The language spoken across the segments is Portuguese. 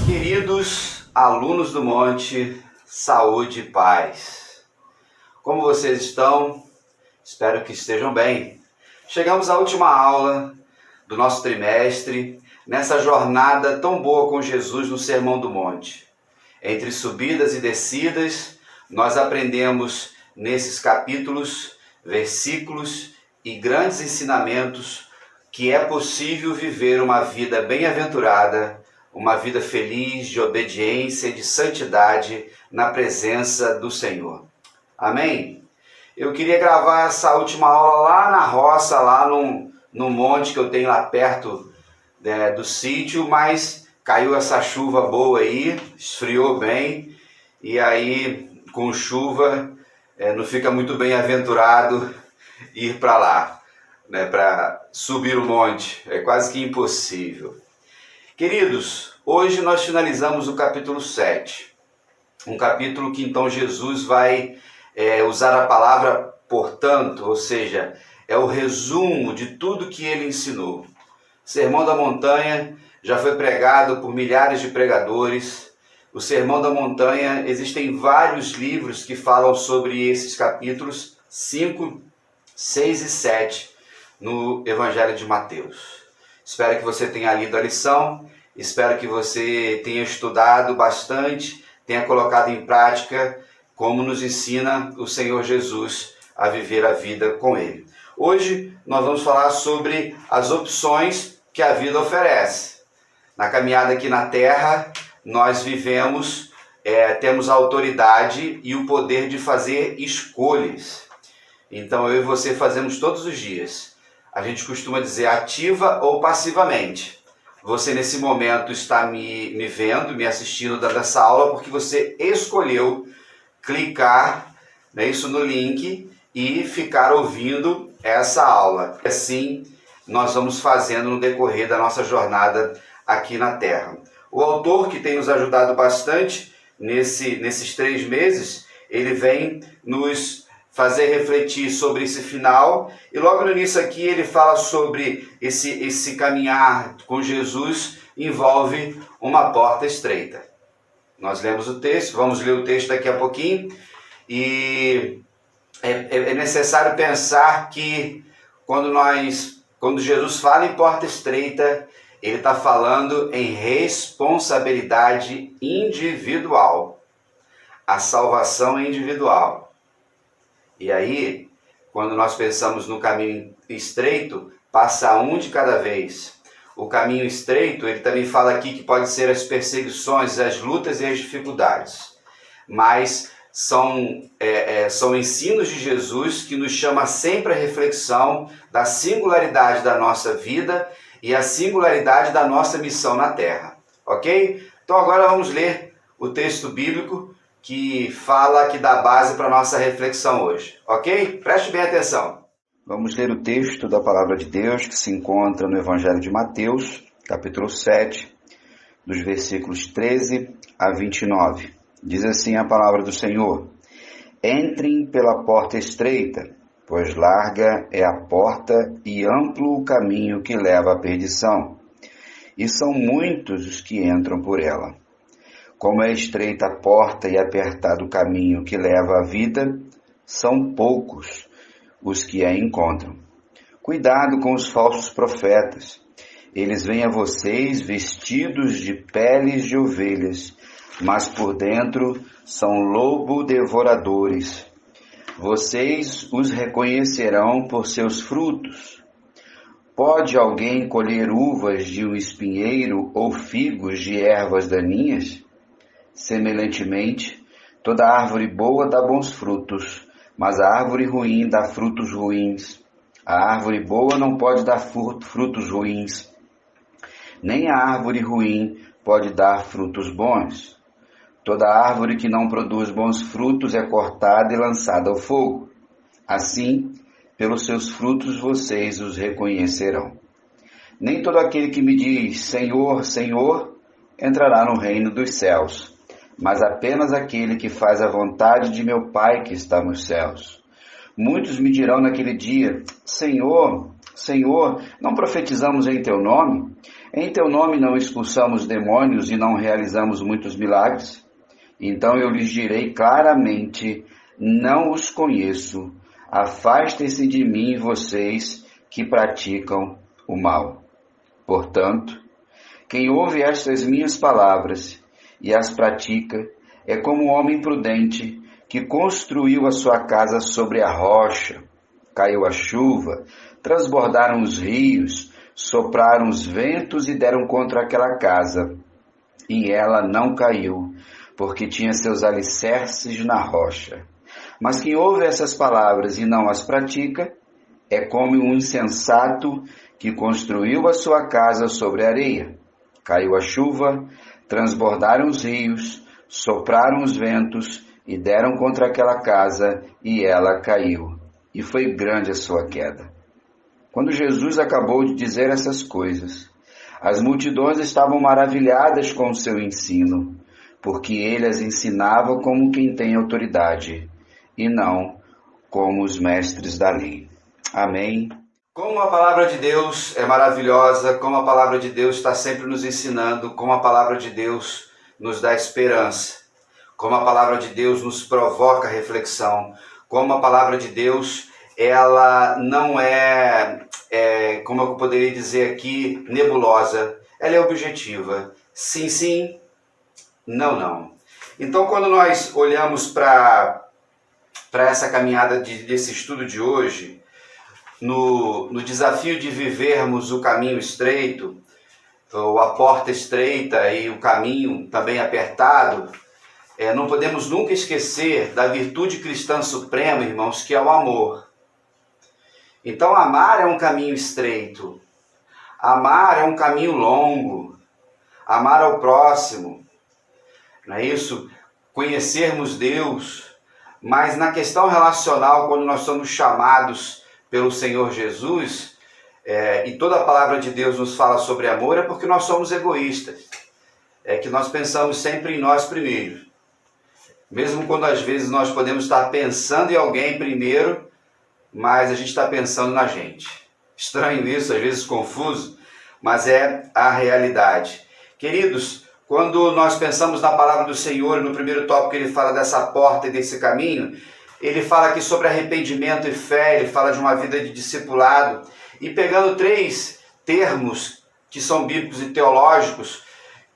Queridos alunos do Monte, saúde e paz. Como vocês estão? Espero que estejam bem. Chegamos à última aula do nosso trimestre, nessa jornada tão boa com Jesus no Sermão do Monte. Entre subidas e descidas, nós aprendemos nesses capítulos, versículos e grandes ensinamentos que é possível viver uma vida bem-aventurada, uma vida feliz, de obediência e de santidade na presença do Senhor. Amém? Eu queria gravar essa última aula lá na roça, lá no monte que eu tenho lá perto do sítio, mas caiu essa chuva boa aí, esfriou bem, e aí com chuva não fica muito bem-aventurado ir para lá, para subir o monte, é quase que impossível. Queridos, hoje nós finalizamos o capítulo 7, um capítulo que então Jesus vai usar a palavra portanto, ou seja, é o resumo de tudo que ele ensinou. O Sermão da Montanha já foi pregado por milhares de pregadores. O Sermão da Montanha, existem vários livros que falam sobre esses capítulos 5, 6 e 7 no Evangelho de Mateus. Espero que você tenha lido a lição, espero que você tenha estudado bastante, tenha colocado em prática como nos ensina o Senhor Jesus a viver a vida com Ele. Hoje nós vamos falar sobre as opções que a vida oferece. Na caminhada aqui na Terra, nós vivemos, temos a autoridade e o poder de fazer escolhas. Então eu e você fazemos todos os dias. A gente costuma dizer ativa ou passivamente. Você nesse momento está me vendo, me assistindo dessa aula porque você escolheu clicar isso no link e ficar ouvindo essa aula. Assim nós vamos fazendo no decorrer da nossa jornada aqui na Terra. O autor que tem nos ajudado bastante nesses 3 meses, ele vem nos fazer refletir sobre esse final, e logo no início aqui ele fala sobre esse caminhar com Jesus envolve uma porta estreita. Nós lemos o texto, vamos ler o texto daqui a pouquinho, e é necessário pensar que quando Jesus fala em porta estreita, ele está falando em responsabilidade individual. A salvação é individual. E aí, quando nós pensamos no caminho estreito, passa um de cada vez. O caminho estreito, ele também fala aqui que pode ser as perseguições, as lutas e as dificuldades. Mas são ensinos de Jesus que nos chama sempre a reflexão da singularidade da nossa vida e a singularidade da nossa missão na Terra. Ok? Então agora vamos ler o texto bíblico que fala, que dá base para a nossa reflexão hoje. Ok? Preste bem atenção. Vamos ler o texto da Palavra de Deus que se encontra no Evangelho de Mateus, capítulo 7, dos versículos 13 a 29. Diz assim a palavra do Senhor: Entrem pela porta estreita, pois larga é a porta e amplo o caminho que leva à perdição, e são muitos os que entram por ela. Como é estreita a porta e apertado o caminho que leva à vida, são poucos os que a encontram. Cuidado com os falsos profetas. Eles vêm a vocês vestidos de peles de ovelhas, mas por dentro são lobo-devoradores. Vocês os reconhecerão por seus frutos. Pode alguém colher uvas de um espinheiro ou figos de ervas daninhas? Semelhantemente, toda árvore boa dá bons frutos, mas a árvore ruim dá frutos ruins. A árvore boa não pode dar frutos ruins, nem a árvore ruim pode dar frutos bons. Toda árvore que não produz bons frutos é cortada e lançada ao fogo. Assim, pelos seus frutos vocês os reconhecerão. Nem todo aquele que me diz, Senhor, Senhor, entrará no reino dos céus, mas apenas aquele que faz a vontade de meu Pai que está nos céus. Muitos me dirão naquele dia, Senhor, Senhor, não profetizamos em teu nome? Em teu nome não expulsamos demônios e não realizamos muitos milagres? Então eu lhes direi claramente, não os conheço. Afastem-se de mim, vocês que praticam o mal. Portanto, quem ouve estas minhas palavras e as pratica é como um homem prudente que construiu a sua casa sobre a rocha. Caiu a chuva, transbordaram os rios, sopraram os ventos e deram contra aquela casa. E ela não caiu, porque tinha seus alicerces na rocha. Mas quem ouve essas palavras e não as pratica, é como um insensato que construiu a sua casa sobre a areia. Caiu a chuva, transbordaram os rios, sopraram os ventos e deram contra aquela casa, e ela caiu. E foi grande a sua queda. Quando Jesus acabou de dizer essas coisas, as multidões estavam maravilhadas com o seu ensino, porque ele as ensinava como quem tem autoridade, e não como os mestres da lei. Amém. Como a palavra de Deus é maravilhosa, como a palavra de Deus está sempre nos ensinando, como a palavra de Deus nos dá esperança, como a palavra de Deus nos provoca reflexão, como a palavra de Deus, ela não como eu poderia dizer aqui, nebulosa, ela é objetiva. Sim, sim, não, não. Então, quando nós olhamos para essa caminhada desse estudo de hoje, no desafio de vivermos o caminho estreito, ou a porta estreita e o caminho também apertado, não podemos nunca esquecer da virtude cristã suprema, irmãos, que é o amor. Então, amar é um caminho estreito, amar é um caminho longo, amar ao próximo, não é isso? Conhecermos Deus, mas na questão relacional, quando nós somos chamados pelo Senhor Jesus, e toda a palavra de Deus nos fala sobre amor, é porque nós somos egoístas, é que nós pensamos sempre em nós primeiro. Mesmo quando às vezes nós podemos estar pensando em alguém primeiro, mas a gente está pensando na gente. Estranho isso, às vezes confuso, mas é a realidade. Queridos, quando nós pensamos na palavra do Senhor, no primeiro tópico ele fala dessa porta e desse caminho, ele fala aqui sobre arrependimento e fé, ele fala de uma vida de discipulado, e pegando 3 termos que são bíblicos e teológicos,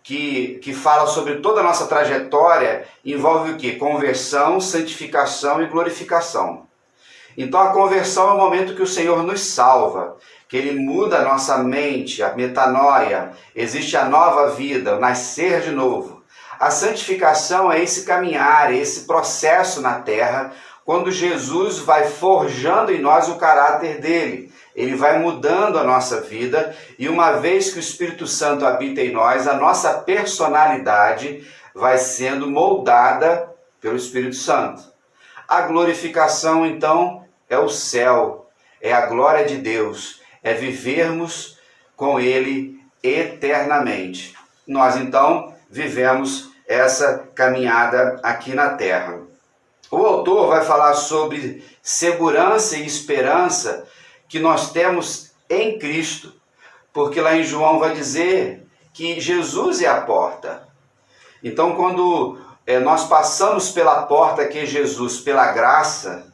que fala sobre toda a nossa trajetória, envolve o quê? Conversão, santificação e glorificação. Então a conversão é o momento que o Senhor nos salva, que Ele muda a nossa mente, a metanoia, existe a nova vida, o nascer de novo. A santificação é esse caminhar, é esse processo na terra, quando Jesus vai forjando em nós o caráter dele. Ele vai mudando a nossa vida e uma vez que o Espírito Santo habita em nós, a nossa personalidade vai sendo moldada pelo Espírito Santo. A glorificação, então, é o céu, é a glória de Deus, é vivermos com Ele eternamente. Nós, então, vivemos essa caminhada aqui na terra. O autor vai falar sobre segurança e esperança que nós temos em Cristo, porque lá em João vai dizer que Jesus é a porta. Então, quando nós passamos pela porta que é Jesus, pela graça,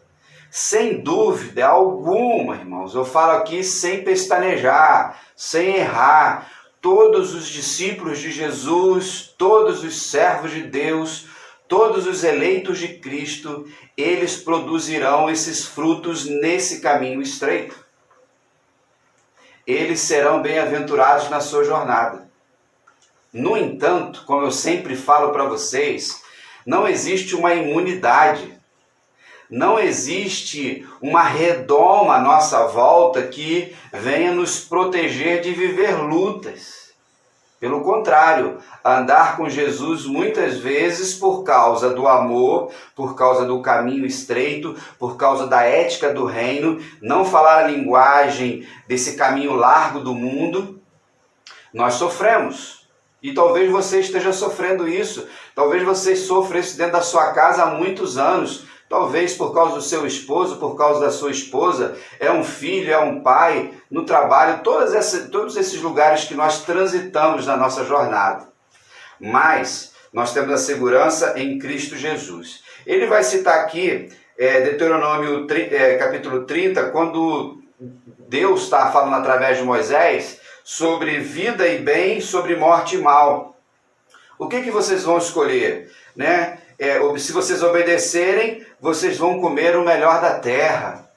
sem dúvida alguma, irmãos, eu falo aqui sem pestanejar, sem errar, todos os discípulos de Jesus, todos os servos de Deus, todos os eleitos de Cristo, eles produzirão esses frutos nesse caminho estreito. Eles serão bem-aventurados na sua jornada. No entanto, como eu sempre falo para vocês, não existe uma imunidade, não existe uma redoma à nossa volta que venha nos proteger de viver lutas. Pelo contrário, andar com Jesus muitas vezes por causa do amor, por causa do caminho estreito, por causa da ética do reino, não falar a linguagem desse caminho largo do mundo, nós sofremos. E talvez você esteja sofrendo isso, talvez você sofra isso dentro da sua casa há muitos anos, talvez por causa do seu esposo, por causa da sua esposa, é um filho, é um pai, no trabalho, todos esses lugares que nós transitamos na nossa jornada. Mas nós temos a segurança em Cristo Jesus. Ele vai citar aqui Deuteronômio capítulo 30, quando Deus está falando através de Moisés sobre vida e bem, sobre morte e mal. O que vocês vão escolher? Né? Se vocês obedecerem, vocês vão comer o melhor da terra.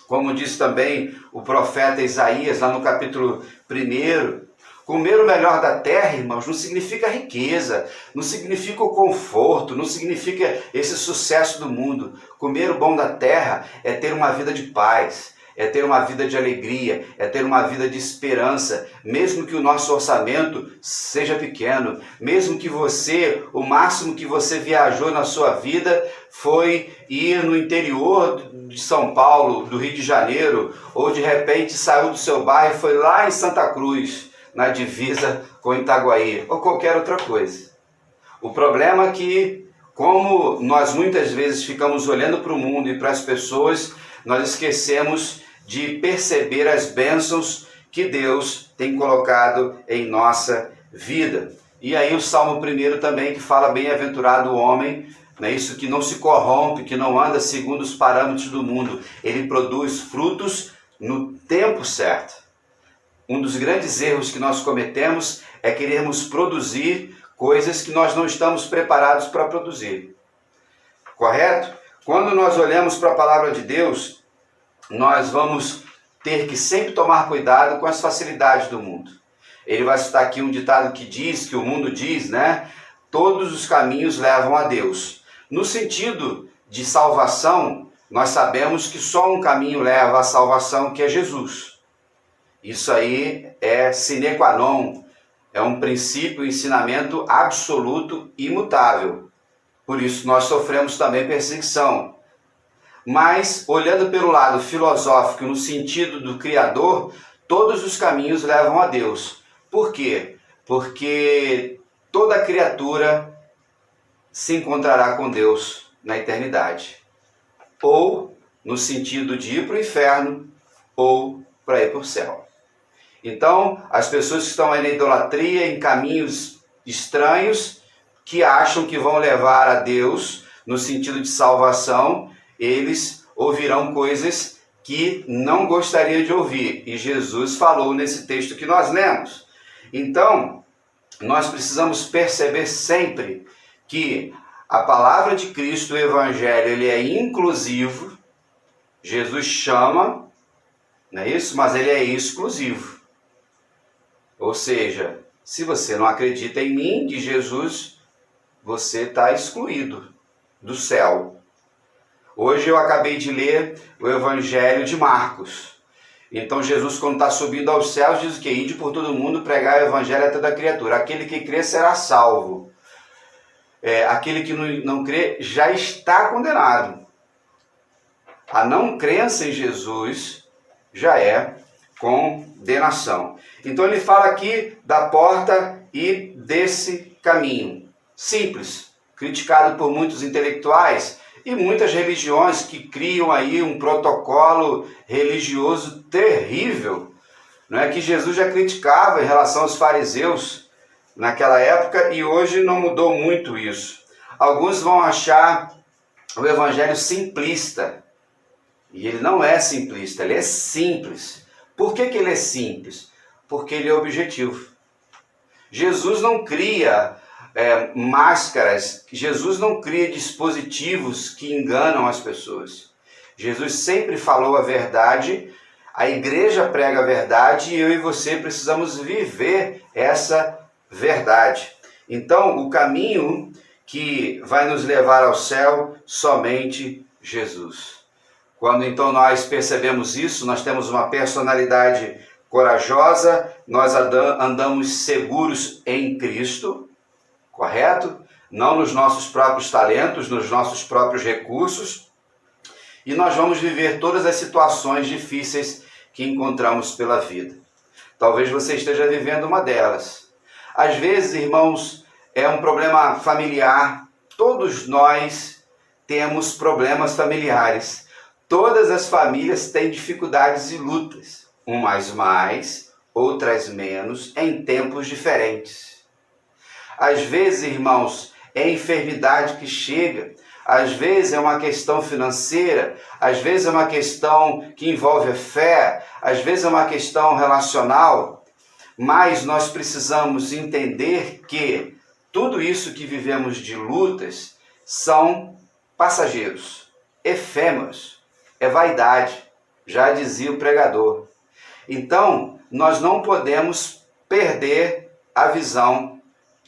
Como diz também o profeta Isaías, lá no capítulo 1, comer o melhor da terra, irmãos, não significa riqueza, não significa o conforto, não significa esse sucesso do mundo. Comer o bom da terra é ter uma vida de paz, é ter uma vida de alegria, é ter uma vida de esperança, mesmo que o nosso orçamento seja pequeno, mesmo que o máximo que você viajou na sua vida foi ir no interior de São Paulo, do Rio de Janeiro, ou de repente saiu do seu bairro e foi lá em Santa Cruz, na divisa com Itaguaí, ou qualquer outra coisa. O problema é que, como nós muitas vezes ficamos olhando para o mundo e para as pessoas, nós esquecemos de perceber as bênçãos que Deus tem colocado em nossa vida. E aí o Salmo 1 também, que fala: bem-aventurado o homem, né, isso que não se corrompe, que não anda segundo os parâmetros do mundo. Ele produz frutos no tempo certo. Um dos grandes erros que nós cometemos é querermos produzir coisas que nós não estamos preparados para produzir. Correto? Quando nós olhamos para a palavra de Deus, nós vamos ter que sempre tomar cuidado com as facilidades do mundo. Ele vai citar aqui um ditado que o mundo diz, né? Todos os caminhos levam a Deus. No sentido de salvação, nós sabemos que só um caminho leva à salvação, que é Jesus. Isso aí é sine qua non, é um princípio, um ensinamento absoluto, imutável. Por isso nós sofremos também perseguição. Mas, olhando pelo lado filosófico, no sentido do Criador, todos os caminhos levam a Deus. Por quê? Porque toda criatura se encontrará com Deus na eternidade. Ou no sentido de ir para o inferno, ou para ir para o céu. Então, as pessoas que estão aí na idolatria, em caminhos estranhos, que acham que vão levar a Deus no sentido de salvação, eles ouvirão coisas que não gostariam de ouvir. E Jesus falou nesse texto que nós lemos. Então, nós precisamos perceber sempre que a palavra de Cristo, o Evangelho, ele é inclusivo. Jesus chama, não é isso? Mas ele é exclusivo. Ou seja, se você não acredita em mim, de Jesus, você está excluído do céu. Hoje eu acabei de ler o Evangelho de Marcos. Então Jesus, quando está subindo aos céus, diz o quê? Ide por todo mundo, pregar o Evangelho a toda criatura. Aquele que crê será salvo. Aquele que não crê já está condenado. A não crença em Jesus já é condenação. Então ele fala aqui da porta e desse caminho. Simples, criticado por muitos intelectuais e muitas religiões que criam aí um protocolo religioso terrível, não é, que Jesus já criticava em relação aos fariseus naquela época, e hoje não mudou muito isso. Alguns vão achar o evangelho simplista, e ele não é simplista, ele é simples. Por que ele é simples? Porque ele é objetivo. Jesus não cria máscaras, Jesus não cria dispositivos que enganam as pessoas. Jesus sempre falou a verdade, a igreja prega a verdade, e eu e você precisamos viver essa verdade. Então, o caminho que vai nos levar ao céu, somente Jesus. Quando então nós percebemos isso, nós temos uma personalidade corajosa, nós andamos seguros em Cristo, correto? Não nos nossos próprios talentos, nos nossos próprios recursos, e nós vamos viver todas as situações difíceis que encontramos pela vida. Talvez você esteja vivendo uma delas. Às vezes, irmãos, é um problema familiar. Todos nós temos problemas familiares. Todas as famílias têm dificuldades e lutas, umas mais, outras menos, em tempos diferentes. Às vezes, irmãos, é enfermidade que chega, às vezes é uma questão financeira, às vezes é uma questão que envolve a fé, às vezes é uma questão relacional, mas nós precisamos entender que tudo isso que vivemos de lutas são passageiros, efêmeros, é vaidade, já dizia o pregador. Então, nós não podemos perder a visão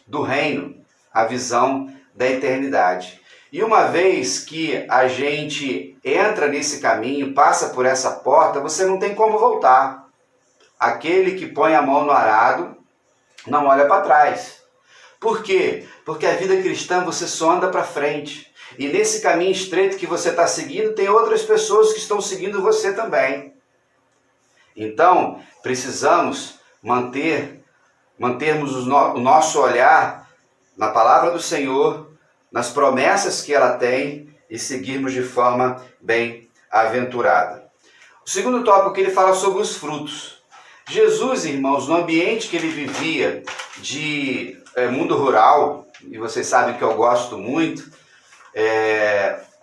do reino, a visão da eternidade. E uma vez que a gente entra nesse caminho, passa por essa porta, você não tem como voltar. Aquele que põe a mão no arado não olha para trás. Por quê? Porque a vida cristã você só anda para frente. E nesse caminho estreito que você está seguindo, tem outras pessoas que estão seguindo você também. Então, precisamos mantermos o nosso olhar na palavra do Senhor, nas promessas que ela tem e seguirmos de forma bem-aventurada. O segundo tópico que ele fala sobre os frutos. Jesus, irmãos, no ambiente que ele vivia de mundo rural, e vocês sabem que eu gosto muito,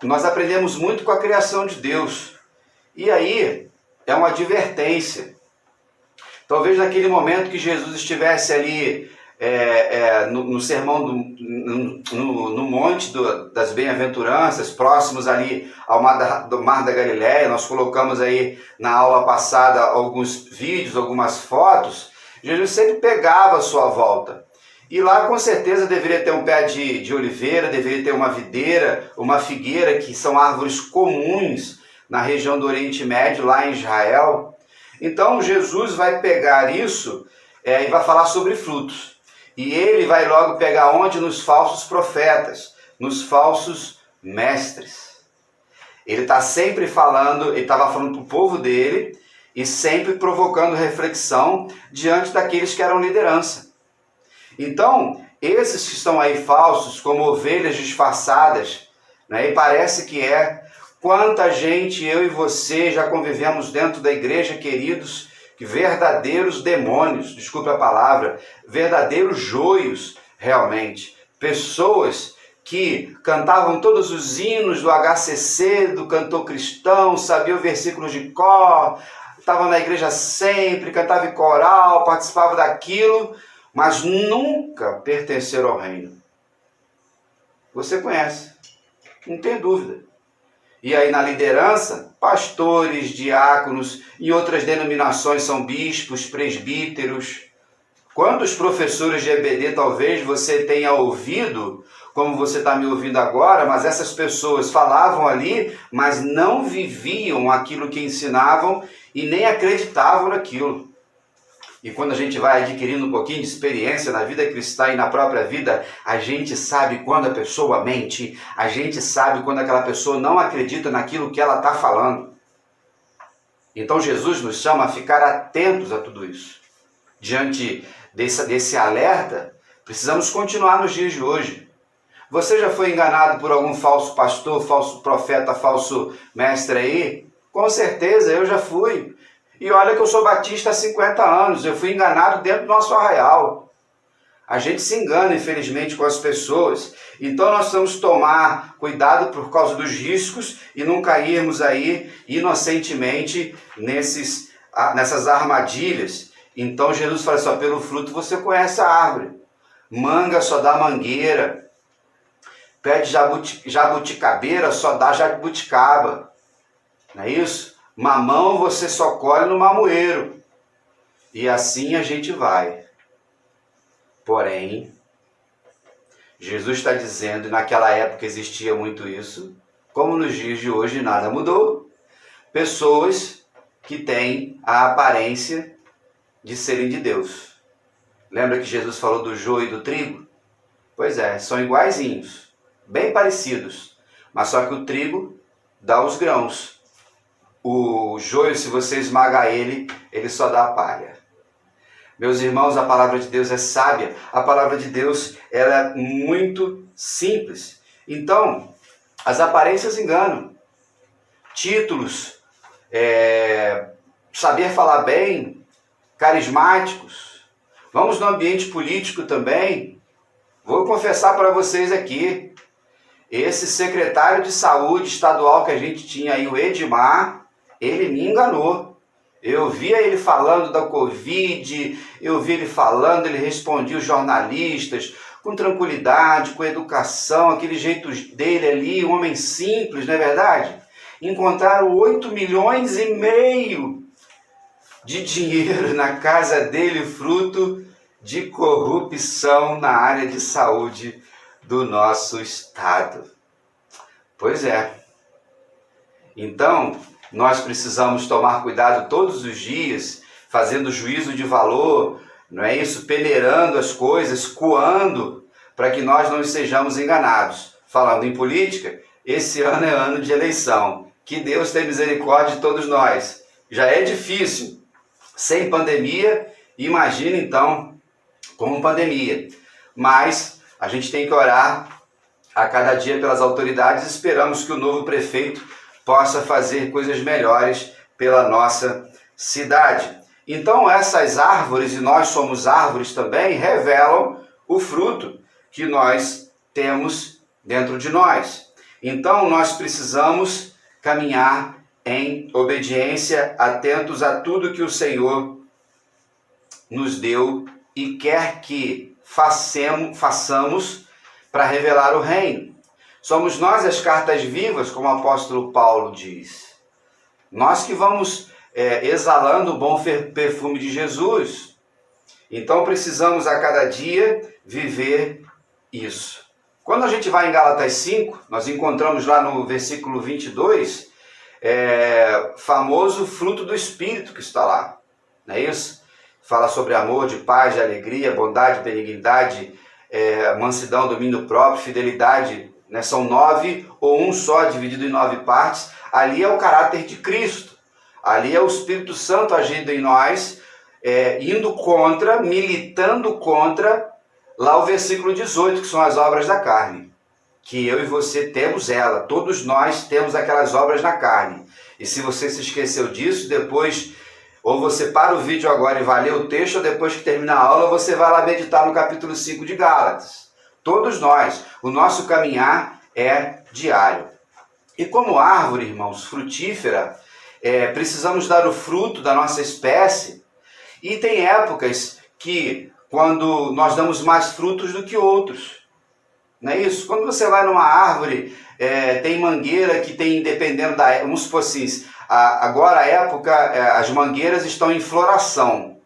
nós aprendemos muito com a criação de Deus. E aí é uma advertência. Talvez naquele momento que Jesus estivesse ali no sermão no monte das bem-aventuranças, próximos ali ao do Mar da Galileia, nós colocamos aí na aula passada alguns vídeos, algumas fotos, Jesus sempre pegava a sua volta. E lá com certeza deveria ter um pé de oliveira, deveria ter uma videira, uma figueira, que são árvores comuns na região do Oriente Médio, lá em Israel. Então Jesus vai pegar isso e vai falar sobre frutos. E ele vai logo pegar onde? Nos falsos profetas, nos falsos mestres. Ele está sempre falando, ele estava falando para o povo dele e sempre provocando reflexão diante daqueles que eram liderança. Então, esses que estão aí falsos, como ovelhas disfarçadas, né, e parece que quanta gente, eu e você, já convivemos dentro da igreja, queridos, que verdadeiros demônios, desculpe a palavra, verdadeiros joios, realmente. Pessoas que cantavam todos os hinos do HCC, do cantor cristão, sabiam versículos de cor, estavam na igreja sempre, cantavam em coral, participavam daquilo, mas nunca pertenceram ao reino. Você conhece, não tem dúvida. E aí na liderança, pastores, diáconos, em outras denominações são bispos, presbíteros. Quantos professores de EBD talvez você tenha ouvido, como você está me ouvindo agora, mas essas pessoas falavam ali, mas não viviam aquilo que ensinavam e nem acreditavam naquilo. E quando a gente vai adquirindo um pouquinho de experiência na vida cristã e na própria vida, a gente sabe quando a pessoa mente, a gente sabe quando aquela pessoa não acredita naquilo que ela está falando. Então Jesus nos chama a ficar atentos a tudo isso. Diante desse alerta, precisamos continuar nos dias de hoje. Você já foi enganado por algum falso pastor, falso profeta, falso mestre aí? Com certeza, eu já fui. E olha que eu sou batista há 50 anos, eu fui enganado dentro do nosso arraial. A gente se engana, infelizmente, com as pessoas. Então nós temos que tomar cuidado por causa dos riscos e não cairmos aí inocentemente nessas armadilhas. Então Jesus fala assim, pelo fruto você conhece a árvore. Manga só dá mangueira. Pé de jabuticabeira só dá jabuticaba. Não é isso? Mamão você só colhe no mamoeiro. E assim a gente vai. Porém, Jesus está dizendo, e naquela época existia muito isso, como nos dias de hoje nada mudou. Pessoas que têm a aparência de serem de Deus. Lembra que Jesus falou do joio e do trigo? Pois é, são iguaizinhos, bem parecidos. Mas só que o trigo dá os grãos. O joio, se você esmagar ele só dá a palha. Meus irmãos, a palavra de Deus é sábia. A palavra de Deus ela é muito simples. Então, As aparências enganam. Títulos, saber falar bem, carismáticos. Vamos no ambiente político também. Vou confessar para vocês aqui, esse secretário de saúde estadual que a gente tinha aí, o Edmar, ele me enganou. Eu via ele falando da Covid, eu via ele falando, ele respondia os jornalistas com tranquilidade, com educação, aquele jeito dele ali, um homem simples, não é verdade? Encontraram 8,5 milhões de dinheiro na casa dele, fruto de corrupção na área de saúde do nosso estado. Pois é. Então, nós precisamos tomar cuidado todos os dias, fazendo juízo de valor, não é isso? Peneirando as coisas, coando, para que nós não sejamos enganados. Falando em política, esse ano é ano de eleição. Que Deus tenha misericórdia de todos nós. Já é difícil, sem pandemia, imagina então com pandemia. Mas a gente tem que orar a cada dia pelas autoridades, esperamos que o novo prefeito possa fazer coisas melhores pela nossa cidade. Então essas árvores, e nós somos árvores também, revelam o fruto que nós temos dentro de nós. Então nós precisamos caminhar em obediência, atentos a tudo que o Senhor nos deu e quer que façamos para revelar o reino. Somos nós as cartas vivas, como o apóstolo Paulo diz. Nós que vamos exalando o bom perfume de Jesus. Então precisamos a cada dia viver isso. Quando a gente vai em Gálatas 5, nós encontramos lá no versículo 22, famoso fruto do Espírito que está lá. Não é isso? Fala sobre amor, de paz, de alegria, bondade, benignidade, mansidão, domínio próprio, fidelidade, né? São 9 ou um só, dividido em 9 partes. Ali é o caráter de Cristo. Ali é o Espírito Santo agindo em nós, indo contra, militando contra, lá o versículo 18, que são as obras da carne. Que eu e você temos ela, todos nós temos aquelas obras na carne. E se você se esqueceu disso, depois, ou você para o vídeo agora e vai ler o texto, ou depois que terminar a aula, você vai lá meditar no capítulo 5 de Gálatas. Todos nós, o nosso caminhar é diário. E como árvore, irmãos, frutífera, precisamos dar o fruto da nossa espécie. E tem épocas que, quando nós damos mais frutos do que outros. Não é isso? Quando você vai numa árvore, tem mangueira que tem, dependendo da época, vamos supor assim, agora a época, as mangueiras estão em floração.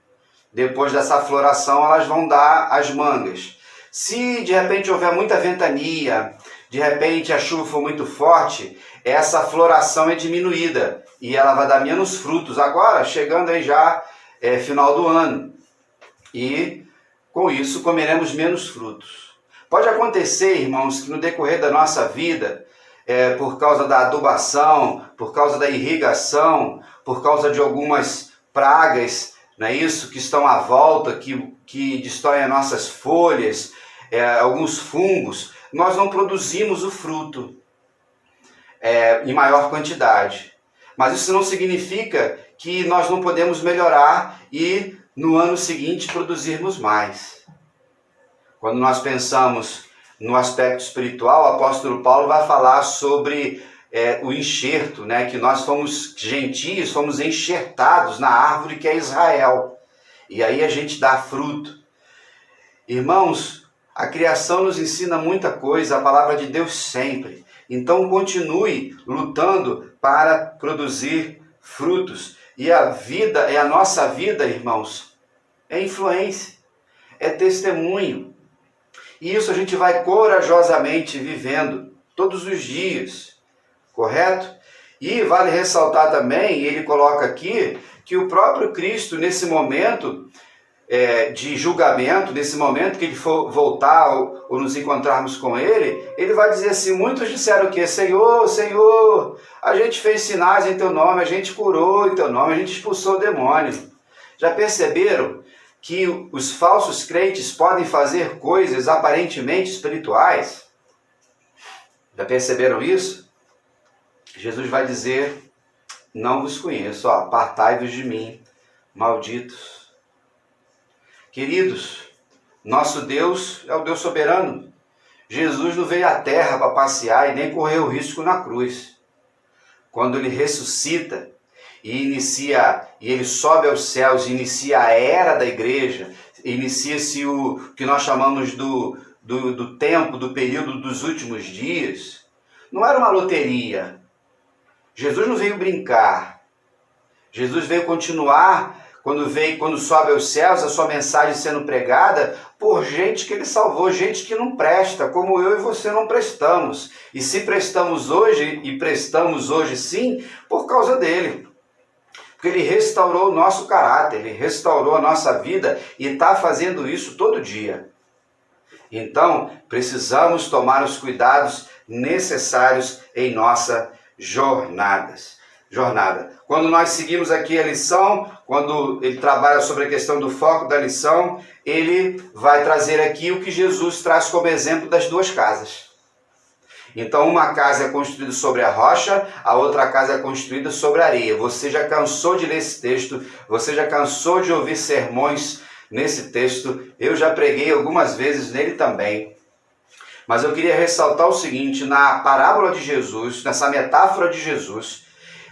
Depois dessa floração, elas vão dar as mangas. Se de repente houver muita ventania, de repente a chuva for muito forte, essa floração é diminuída e ela vai dar menos frutos. Agora, chegando aí já final do ano. E com isso comeremos menos frutos. Pode acontecer, irmãos, que no decorrer da nossa vida, por causa da adubação, por causa da irrigação, por causa de algumas pragas, não é isso, que estão à volta, que destroem as nossas folhas, alguns fungos, nós não produzimos o fruto em maior quantidade. Mas isso não significa que nós não podemos melhorar e no ano seguinte produzirmos mais. Quando nós pensamos no aspecto espiritual, o apóstolo Paulo vai falar sobre o enxerto, né? Que nós fomos gentios, fomos enxertados na árvore que é Israel. E aí a gente dá fruto. Irmãos, a criação nos ensina muita coisa, a palavra de Deus sempre. Então continue lutando para produzir frutos. E a nossa vida, irmãos, é influência, é testemunho. E isso a gente vai corajosamente vivendo todos os dias, correto? E vale ressaltar também, ele coloca aqui, que o próprio Cristo, nesse momento de julgamento, nesse momento que ele for voltar ou nos encontrarmos com ele, ele vai dizer assim, muitos disseram o quê? Senhor, Senhor, a gente fez sinais em teu nome, a gente curou em teu nome, a gente expulsou o demônio. Já perceberam que os falsos crentes podem fazer coisas aparentemente espirituais? Já perceberam isso? Jesus vai dizer, não vos conheço, apartai-vos de mim, malditos. Queridos, nosso Deus é o Deus soberano. Jesus não veio à terra para passear e nem correu risco na cruz. Quando ele ressuscita e ele sobe aos céus, inicia a era da igreja, inicia-se o que nós chamamos do tempo, do período dos últimos dias, não era uma loteria. Jesus não veio brincar. Jesus veio continuar, quando sobe aos céus, a sua mensagem sendo pregada por gente que ele salvou, gente que não presta, como eu e você não prestamos. E se prestamos hoje, e prestamos hoje sim, por causa dele. Porque ele restaurou o nosso caráter, ele restaurou a nossa vida e está fazendo isso todo dia. Então, precisamos tomar os cuidados necessários em nossa jornada. Quando nós seguimos aqui a lição, quando ele trabalha sobre a questão do foco da lição, ele vai trazer aqui o que Jesus traz como exemplo das duas casas. Então, uma casa é construída sobre a rocha, a outra casa é construída sobre a areia. Você já cansou de ler esse texto? Você já cansou de ouvir sermões nesse texto? Eu já preguei algumas vezes nele também. Mas eu queria ressaltar o seguinte, na parábola de Jesus, nessa metáfora de Jesus,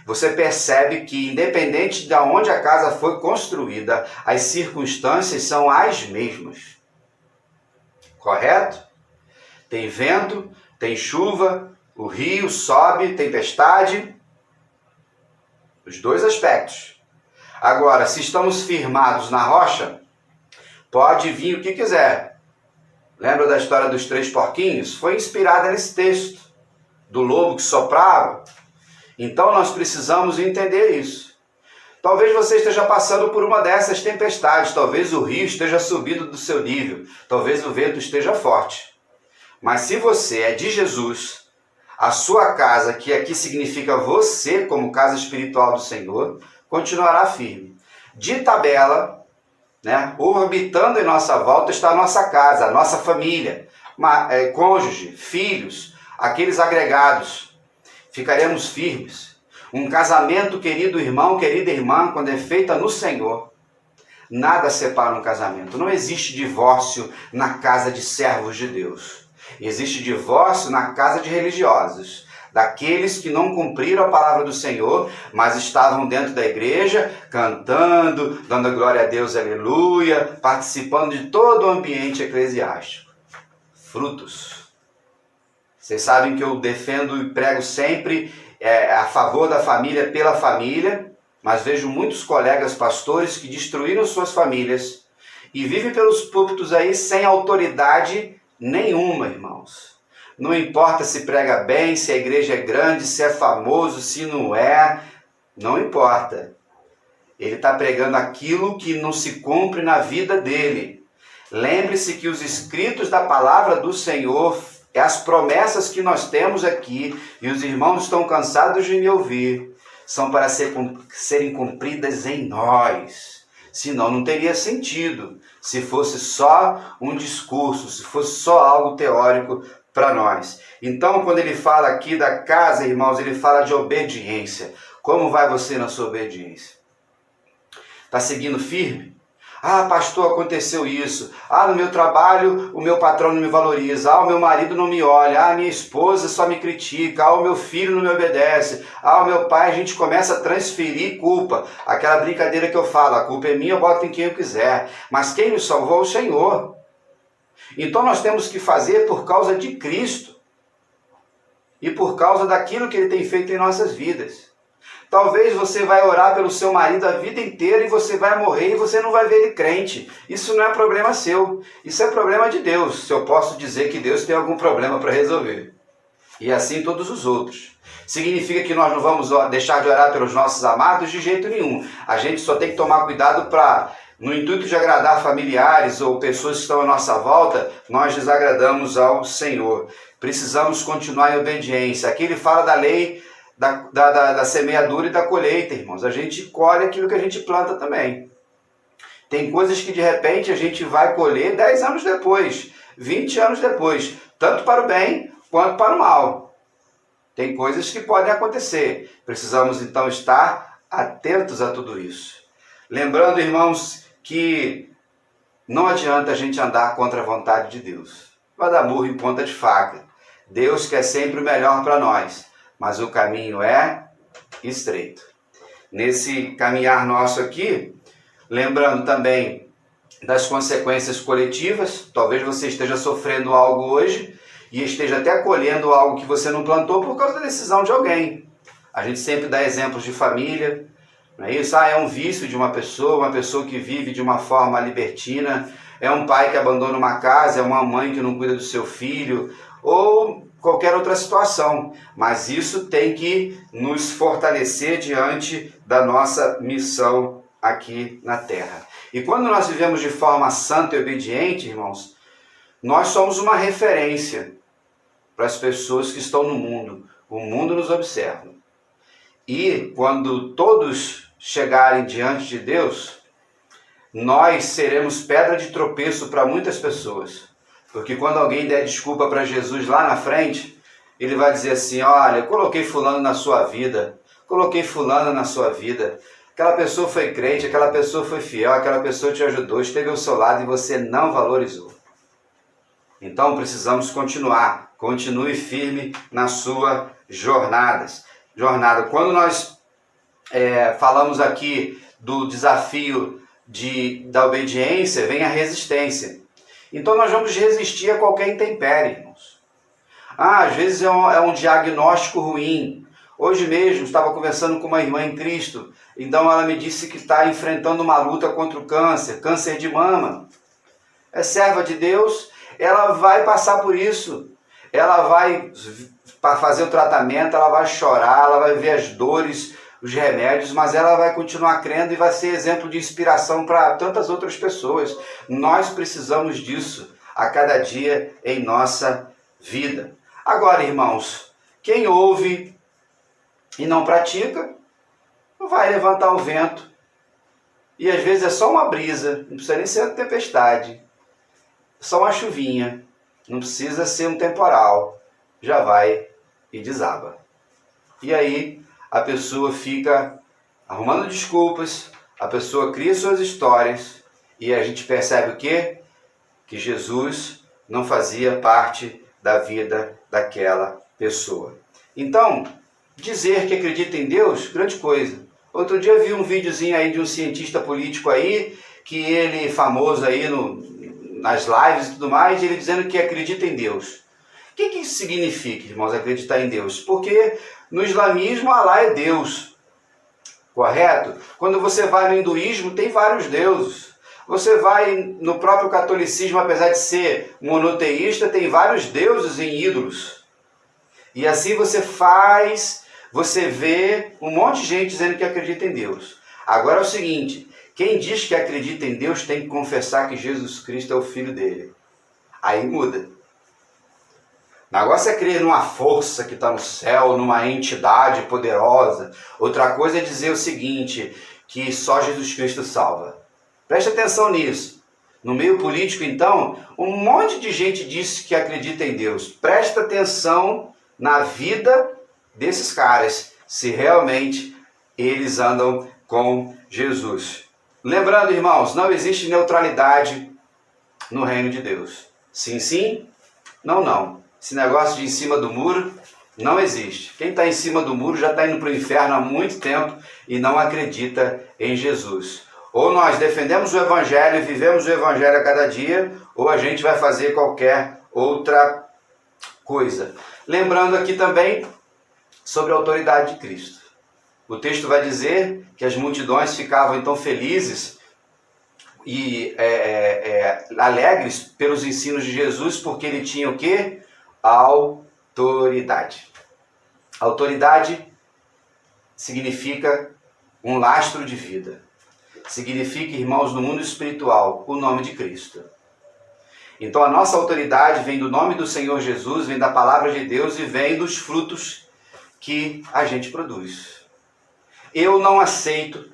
você percebe que independente de onde a casa foi construída, as circunstâncias são as mesmas. Correto? Tem vento, tem chuva, o rio sobe, tempestade. Os dois aspectos. Agora, se estamos firmados na rocha, pode vir o que quiser. Lembra da história dos 3 porquinhos? Foi inspirada nesse texto, do lobo que soprava. Então nós precisamos entender isso. Talvez você esteja passando por uma dessas tempestades, talvez o rio esteja subindo do seu nível, talvez o vento esteja forte. Mas se você é de Jesus, a sua casa, que aqui significa você como casa espiritual do Senhor, continuará firme. De tabela, orbitando em nossa volta está a nossa casa, a nossa família, cônjuge, filhos, aqueles agregados. Ficaremos firmes. Um casamento, querido irmão, querida irmã, quando é feita no Senhor, nada separa um casamento. Não existe divórcio na casa de servos de Deus. Existe divórcio na casa de religiosos, daqueles que não cumpriram a palavra do Senhor, mas estavam dentro da igreja, cantando, dando glória a Deus, aleluia, participando de todo o ambiente eclesiástico. Frutos. Vocês sabem que eu defendo e prego sempre a favor da família pela família, mas vejo muitos colegas pastores que destruíram suas famílias e vivem pelos púlpitos aí sem autoridade nenhuma, irmãos. Não importa se prega bem, se a igreja é grande, se é famoso, se não é, não importa. Ele está pregando aquilo que não se cumpre na vida dele. Lembre-se que os escritos da palavra do Senhor, as promessas que nós temos aqui, e os irmãos estão cansados de me ouvir, são para serem cumpridas em nós. Senão não teria sentido, se fosse só um discurso, se fosse só algo teórico para nós. Então, quando ele fala aqui da casa, irmãos, ele fala de obediência. Como vai você na sua obediência? Está seguindo firme? Ah, pastor, aconteceu isso. Ah, no meu trabalho o meu patrão não me valoriza. Ah, o meu marido não me olha. Ah, minha esposa só me critica. Ah, o meu filho não me obedece. Ah, o meu pai, a gente começa a transferir culpa. Aquela brincadeira que eu falo, a culpa é minha, eu boto em quem eu quiser. Mas quem nos salvou é o Senhor. Então nós temos que fazer por causa de Cristo. E por causa daquilo que Ele tem feito em nossas vidas. Talvez você vai orar pelo seu marido a vida inteira e você vai morrer e você não vai ver ele crente. Isso não é problema seu. Isso é problema de Deus. Se eu posso dizer que Deus tem algum problema para resolver. E assim todos os outros. Significa que nós não vamos deixar de orar pelos nossos amados? De jeito nenhum. A gente só tem que tomar cuidado para, no intuito de agradar familiares ou pessoas que estão à nossa volta, nós desagradamos ao Senhor. Precisamos continuar em obediência. Aqui ele fala da lei da semeadura e da colheita, irmãos. A gente colhe aquilo que a gente planta também. Tem coisas que de repente a gente vai colher 10 anos depois, 20 anos depois, tanto para o bem quanto para o mal. Tem coisas que podem acontecer. Precisamos então estar atentos a tudo isso. Lembrando, irmãos, que não adianta a gente andar contra a vontade de Deus. Vai dar murro em ponta de faca. Deus quer sempre o melhor para nós, mas o caminho é estreito. Nesse caminhar nosso aqui, lembrando também das consequências coletivas, talvez você esteja sofrendo algo hoje e esteja até colhendo algo que você não plantou por causa da decisão de alguém. A gente sempre dá exemplos de família, não é isso? É um vício de uma pessoa que vive de uma forma libertina, é um pai que abandona uma casa, é uma mãe que não cuida do seu filho, ou qualquer outra situação. Mas isso tem que nos fortalecer diante da nossa missão aqui na Terra. E quando nós vivemos de forma santa e obediente, irmãos, nós somos uma referência para as pessoas que estão no mundo. O mundo nos observa. E quando todos chegarem diante de Deus, nós seremos pedra de tropeço para muitas pessoas. Porque quando alguém der desculpa para Jesus lá na frente, ele vai dizer assim: olha, eu coloquei fulano na sua vida, coloquei fulana na sua vida. Aquela pessoa foi crente, aquela pessoa foi fiel, aquela pessoa te ajudou, esteve ao seu lado e você não valorizou. Então precisamos continuar. Continue firme na sua jornada. Quando nós falamos aqui do desafio da obediência, vem a resistência. Então nós vamos resistir a qualquer intempérie, irmãos. Às vezes é um diagnóstico ruim. Hoje mesmo estava conversando com uma irmã em Cristo, então ela me disse que está enfrentando uma luta contra o câncer de mama. É serva de Deus, ela vai passar por isso. Ela vai fazer o tratamento, ela vai chorar, ela vai ver as dores, os remédios, mas ela vai continuar crendo e vai ser exemplo de inspiração para tantas outras pessoas. Nós precisamos disso a cada dia em nossa vida. Agora, irmãos, quem ouve e não pratica, vai levantar o vento. E às vezes é só uma brisa, não precisa nem ser uma tempestade. Só uma chuvinha, não precisa ser um temporal. Já vai e desaba. E aí a pessoa fica arrumando desculpas, a pessoa cria suas histórias e a gente percebe o quê? Que Jesus não fazia parte da vida daquela pessoa. Então, dizer que acredita em Deus, grande coisa. Outro dia eu vi um videozinho aí de um cientista político aí, que ele famoso aí nas lives e tudo mais, ele dizendo que acredita em Deus. O que isso significa, irmãos, acreditar em Deus? Porque no islamismo, Alá é Deus, correto? Quando você vai no hinduísmo, tem vários deuses. Você vai no próprio catolicismo, apesar de ser monoteísta, tem vários deuses em ídolos. E assim você vê um monte de gente dizendo que acredita em Deus. Agora é o seguinte, quem diz que acredita em Deus tem que confessar que Jesus Cristo é o Filho dele. Aí muda. O negócio é crer numa força que está no céu, numa entidade poderosa. Outra coisa é dizer o seguinte, que só Jesus Cristo salva. Preste atenção nisso. No meio político, então, um monte de gente diz que acredita em Deus. Presta atenção na vida desses caras, se realmente eles andam com Jesus. Lembrando, irmãos, não existe neutralidade no reino de Deus. Sim, sim, não, não. Esse negócio de em cima do muro não existe. Quem está em cima do muro já está indo para o inferno há muito tempo e não acredita em Jesus. Ou nós defendemos o Evangelho e vivemos o Evangelho a cada dia, ou a gente vai fazer qualquer outra coisa. Lembrando aqui também sobre a autoridade de Cristo. O texto vai dizer que as multidões ficavam então felizes e alegres pelos ensinos de Jesus, porque ele tinha o quê? Autoridade. Autoridade significa um lastro de vida. Significa, irmãos, no mundo espiritual, o nome de Cristo. Então a nossa autoridade vem do nome do Senhor Jesus, vem da palavra de Deus e vem dos frutos que a gente produz. Eu não aceito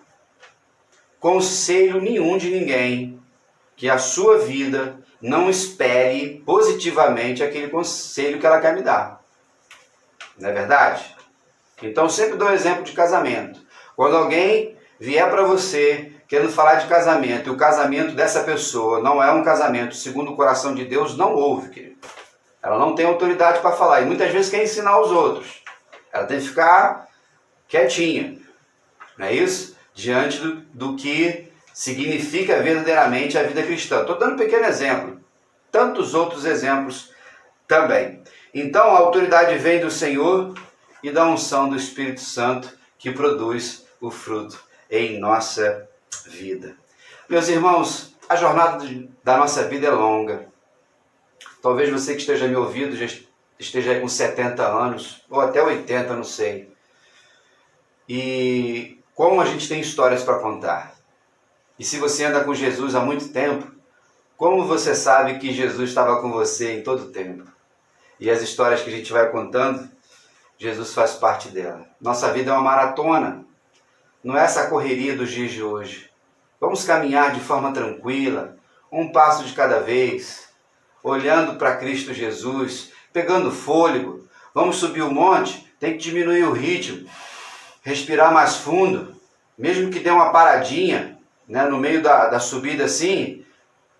conselho nenhum de ninguém que a sua vida não espere positivamente aquele conselho que ela quer me dar. não é verdade? Então sempre dou exemplo de casamento. Quando alguém vier para você querendo falar de casamento e o casamento dessa pessoa não é um casamento segundo o coração de Deus, não ouve, querido. Ela não tem autoridade para falar e muitas vezes quer ensinar aos outros. Ela tem que ficar quietinha, não é isso? Diante do que significa verdadeiramente a vida cristã. Estou dando um pequeno exemplo, tantos outros exemplos também. Então a autoridade vem do Senhor e da unção do Espírito Santo que produz o fruto em nossa vida. Meus irmãos, a jornada da nossa vida é longa. Talvez você que esteja me ouvindo já esteja aí com 70 anos, ou até 80, não sei. E como a gente tem histórias para contar. E se você anda com Jesus há muito tempo, como você sabe que Jesus estava com você em todo o tempo? E as histórias que a gente vai contando, Jesus faz parte dela. Nossa vida é uma maratona. Não é essa correria dos dias de hoje. Vamos caminhar de forma tranquila, um passo de cada vez, olhando para Cristo Jesus, pegando fôlego. Vamos subir o monte, tem que diminuir o ritmo, respirar mais fundo, mesmo que dê uma paradinha, né, no meio da subida assim,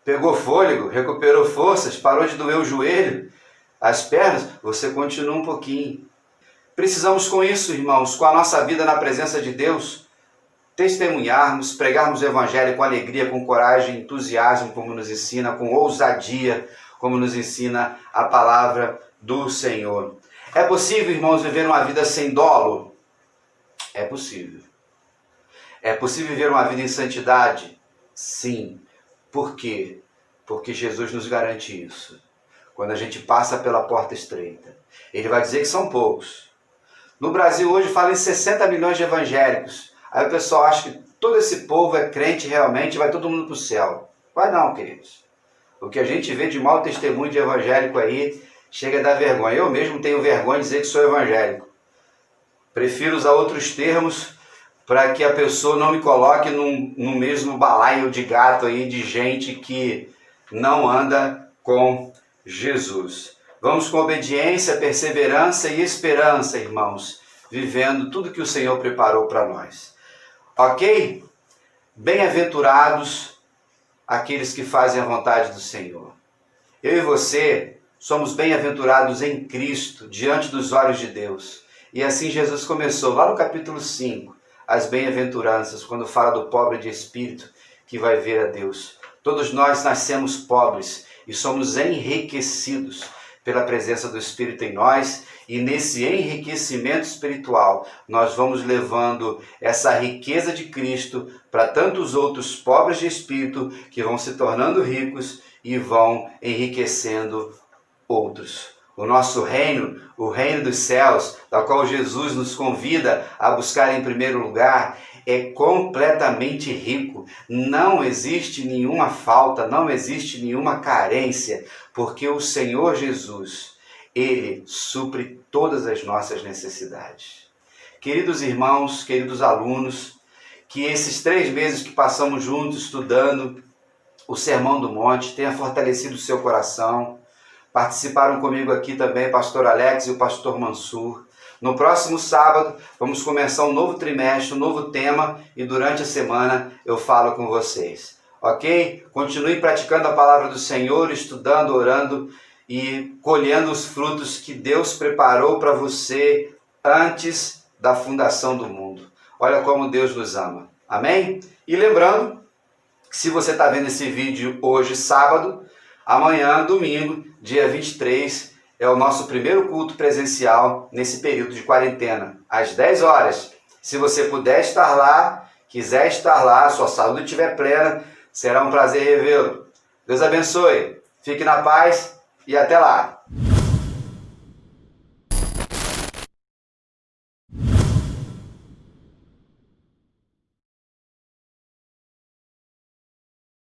pegou fôlego, recuperou forças, parou de doer o joelho, as pernas, você continua um pouquinho. Precisamos com isso, irmãos, com a nossa vida na presença de Deus, testemunharmos, pregarmos o Evangelho com alegria, com coragem, entusiasmo, como nos ensina, com ousadia, como nos ensina a palavra do Senhor. É possível, irmãos, viver uma vida sem dolo? É possível. É possível viver uma vida em santidade? Sim. Por quê? Porque Jesus nos garante isso. Quando a gente passa pela porta estreita, Ele vai dizer que são poucos. No Brasil hoje fala em 60 milhões de evangélicos. Aí o pessoal acha que todo esse povo é crente realmente e vai todo mundo para o céu. Vai não, queridos. O que a gente vê de mau testemunho de evangélico aí chega a dar vergonha. Eu mesmo tenho vergonha de dizer que sou evangélico. Prefiro usar outros termos para que a pessoa não me coloque no mesmo balaio de gato aí de gente que não anda com Jesus. Vamos com obediência, perseverança e esperança, irmãos, vivendo tudo que o Senhor preparou para nós. Ok? Bem-aventurados aqueles que fazem a vontade do Senhor. Eu e você somos bem-aventurados em Cristo, diante dos olhos de Deus. E assim Jesus começou, lá no capítulo 5, as bem-aventuranças, quando fala do pobre de espírito que vai ver a Deus. Todos nós nascemos pobres e somos enriquecidos pela presença do Espírito em nós, e nesse enriquecimento espiritual nós vamos levando essa riqueza de Cristo para tantos outros pobres de espírito que vão se tornando ricos e vão enriquecendo outros. O nosso reino, o reino dos céus, da qual Jesus nos convida a buscar em primeiro lugar, é completamente rico. Não existe nenhuma falta, não existe nenhuma carência, porque o Senhor Jesus, Ele supre todas as nossas necessidades. Queridos irmãos, queridos alunos, que esses 3 meses que passamos juntos estudando o Sermão do Monte tenha fortalecido o seu coração. Participaram comigo aqui também o pastor Alex e o pastor Mansur. No próximo sábado vamos começar um novo trimestre, um novo tema, e durante a semana eu falo com vocês. Ok? Continue praticando a palavra do Senhor, estudando, orando e colhendo os frutos que Deus preparou para você antes da fundação do mundo. Olha como Deus nos ama. Amém? E lembrando que se você está vendo esse vídeo hoje, sábado, amanhã, domingo, dia 23, é o nosso primeiro culto presencial nesse período de quarentena, às 10 horas. Se você puder estar lá, quiser estar lá, sua saúde estiver plena, será um prazer revê-lo. Deus abençoe, fique na paz e até lá.